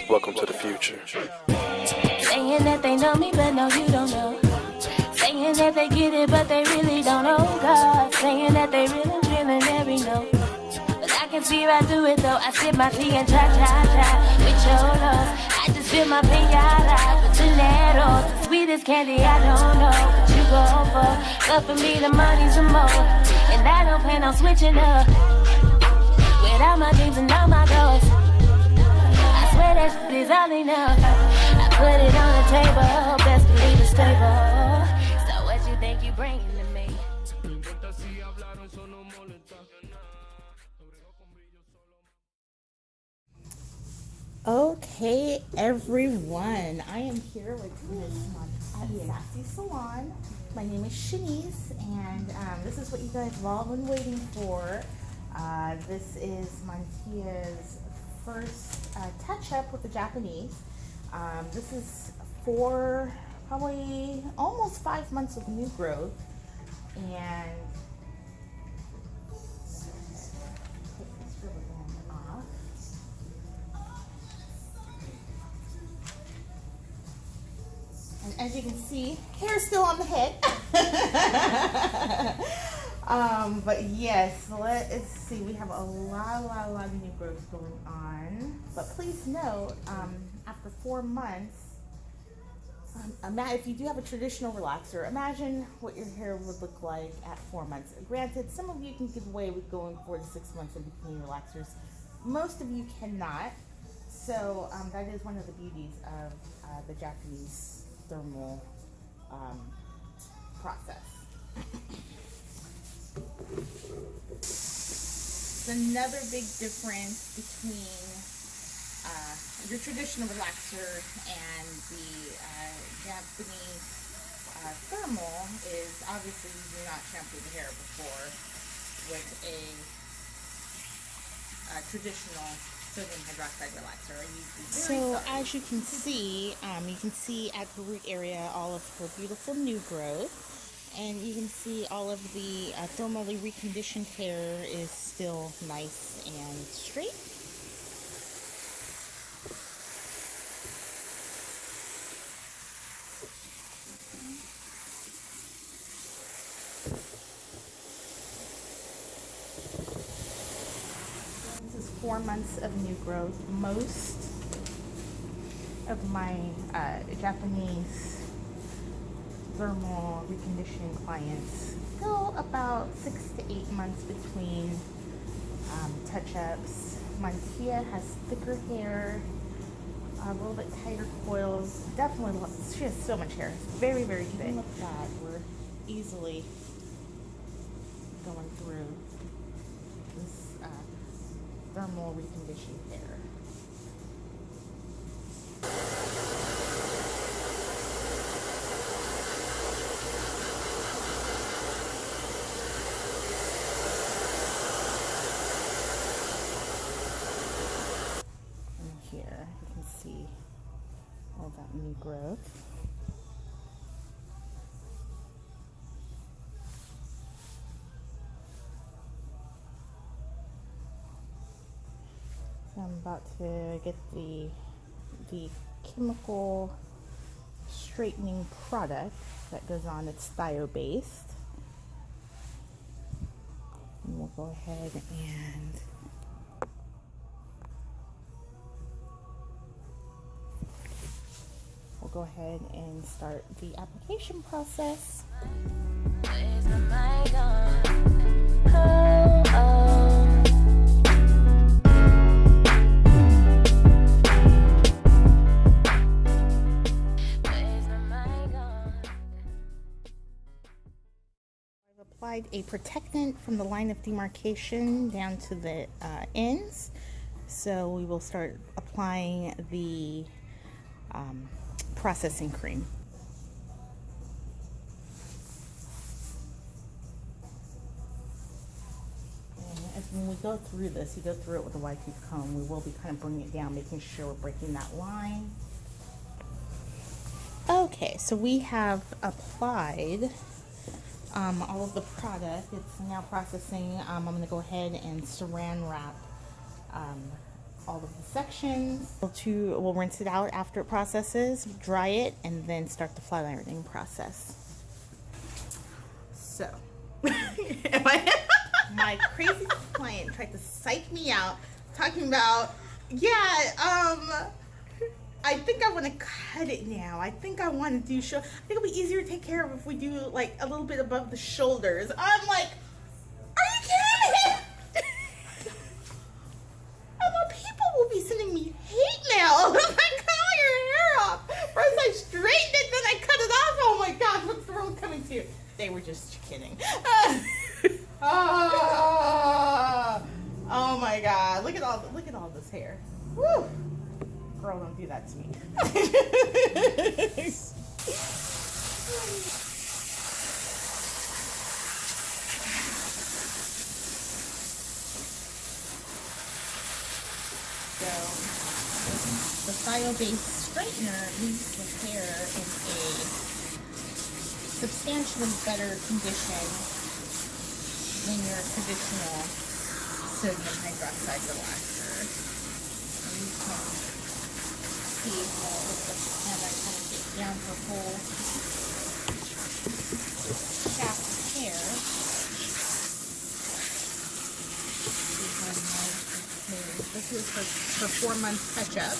Welcome to the future. Saying that they know me, but no, you don't know. Saying that they get it, but they really don't know God. Saying that they really feeling every note. But I can see right through it though. I sip my tea and try with your love. I just feel my pinata with gelato. The sweetest candy, I don't know what you go for. But for me, the money's the more. And I don't plan on switching up. Without my dreams and all my goals, I swear that shit is all enough. I put it on the table, best believe it's stable. So what you think you bringing to me? Okay, everyone, I am here with Miss at Sassy Salon. My name is Shenise, and this is what you guys have all been waiting for. This is Montia's first touch-up with the Japanese. This is for probably almost 5 months of new growth, and take this ribbon off. And as you can see, hair's still on the head. But yes, let's see. We have a lot of new growth going on. But please note, after 4 months, if you do have a traditional relaxer, imagine what your hair would look like at 4 months. Granted, some of you can get away with going 4 to 6 months in between relaxers. Most of you cannot. So that is one of the beauties of the Japanese thermal process. Another big difference between your traditional relaxer and the Japanese thermal is obviously you do not shampoo the hair before with a traditional sodium hydroxide relaxer. So as you can see at the root area all of her beautiful new growth. And you can see all of the thermally reconditioned hair is still nice and straight. This is 4 months of new growth. Most of my Japanese thermal reconditioning clients go about 6 to 8 months between touch-ups. Montia has thicker hair, a little bit tighter coils. Definitely, she has so much hair. It's very, very thick. Even with that, we're easily going through this thermal reconditioned hair. Here you can see all that new growth. So I'm about to get the chemical straightening product that goes on. It's thio-based. And we'll go ahead and go ahead and start the application process. I've applied a protectant from the line of demarcation down to the ends. So we will start applying the processing cream. And as when we go through this, you go through it with a wide tooth comb. We will be kind of bringing it down, making sure we're breaking that line. Okay, so we have applied all of the product. It's now processing. I'm going to go ahead and saran wrap all of the sections. We'll rinse it out after it processes, dry it, and then start the flat ironing process. So, my crazy client tried to psych me out, talking about, I think I want to cut it now. I think I want to do I think it'll be easier to take care of if we do like a little bit above the shoulders. I'm like, are you kidding me? And more people will be sending me hate mail if I cut your hair off. First I straightened it, then I cut it off. Oh my gosh, what's the world coming to? They were just kidding. Oh my god, look at all this hair. Woo! Girl, don't do that to me. So, the file-based straightener leaves the hair in a substantially better condition than your traditional sodium hydroxide relaxer. And you can see how with the camera kind of get down her whole shaft of hair. This is her 4-month touch-up.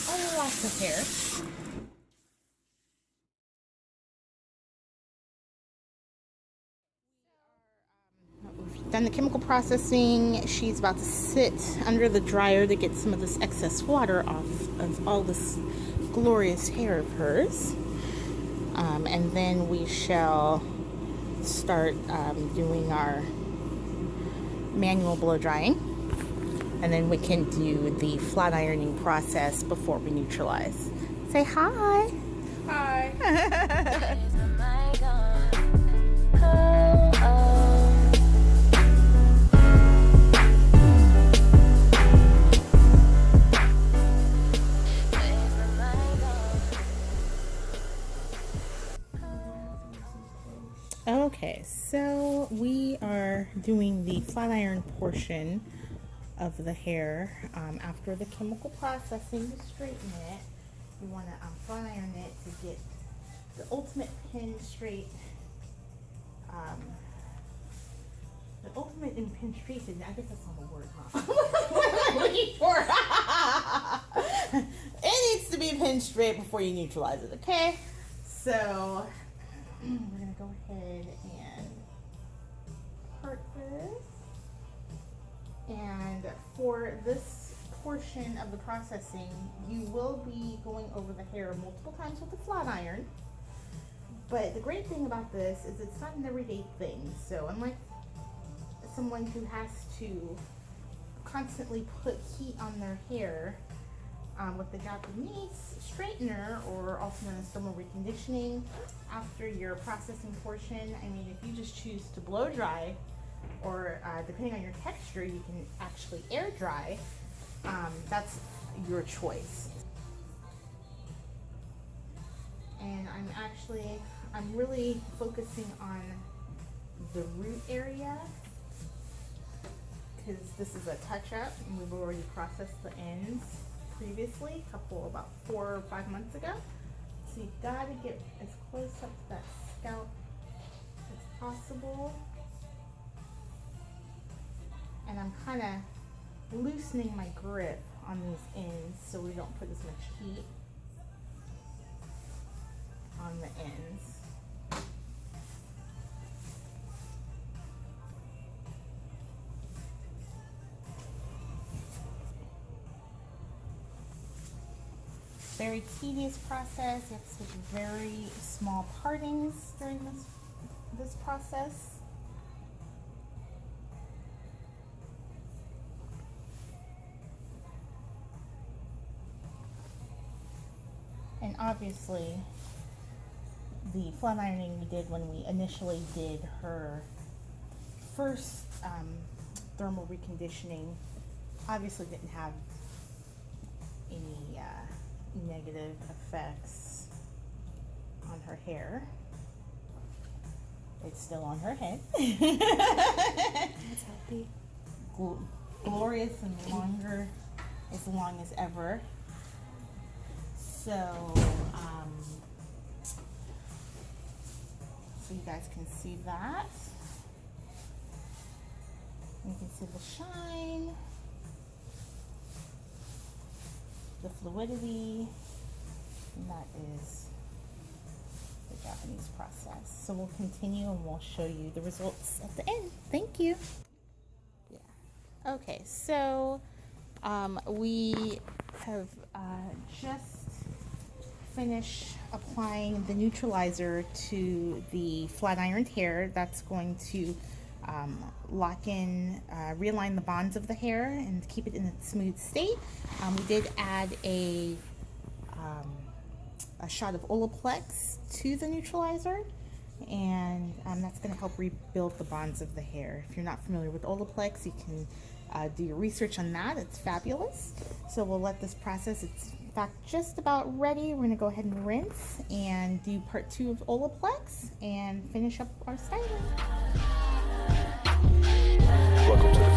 Oh, lots of hair. We've done the chemical processing. She's about to sit under the dryer to get some of this excess water off of all this glorious hair of hers. And then we shall start doing our manual blow drying. And then we can do the flat ironing process before we neutralize. Say hi. Hi. Okay, so we are doing the flat iron portion of the hair. After the chemical processing to straighten it, you want to flat iron it to get the ultimate pin straight. The ultimate in pin straight, I guess that's not a word, huh? What am I looking for? It needs to be pin straight before you neutralize it, okay? So we're gonna go ahead and part this. And for this portion of the processing, you will be going over the hair multiple times with the flat iron. But the great thing about this is it's not an everyday thing. So unlike someone who has to constantly put heat on their hair, with the Japanese straightener, or also known as thermal reconditioning, after your processing portion, I mean, if you just choose to blow dry, or depending on your texture, you can actually air dry. That's your choice. And I'm really focusing on the root area, because this is a touch-up and we've already processed the ends previously, about 4 or 5 months ago. So you've got to get as close up to that scalp as possible. And I'm kind of loosening my grip on these ends so we don't put as much heat on the ends. Very tedious process. You have to take very small partings during this process. And obviously, the flat ironing we did when we initially did her first thermal reconditioning obviously didn't have any negative effects on her hair. It's still on her head. That's healthy. Glorious and longer, as long as ever. So, so you guys can see that. You can see the shine, the fluidity, and that is the Japanese process. So we'll continue and we'll show you the results at the end. Thank you. Yeah. Okay, so we have just finished applying the neutralizer to the flat ironed hair. That's going to lock in, realign the bonds of the hair and keep it in a smooth state. We did add a shot of Olaplex to the neutralizer, and that's going to help rebuild the bonds of the hair. If you're not familiar with Olaplex, you can do your research on that. It's fabulous. So we'll let this process, it's in fact just about ready. We're going to go ahead and rinse and do part 2 of Olaplex and finish up our styling. Welcome to the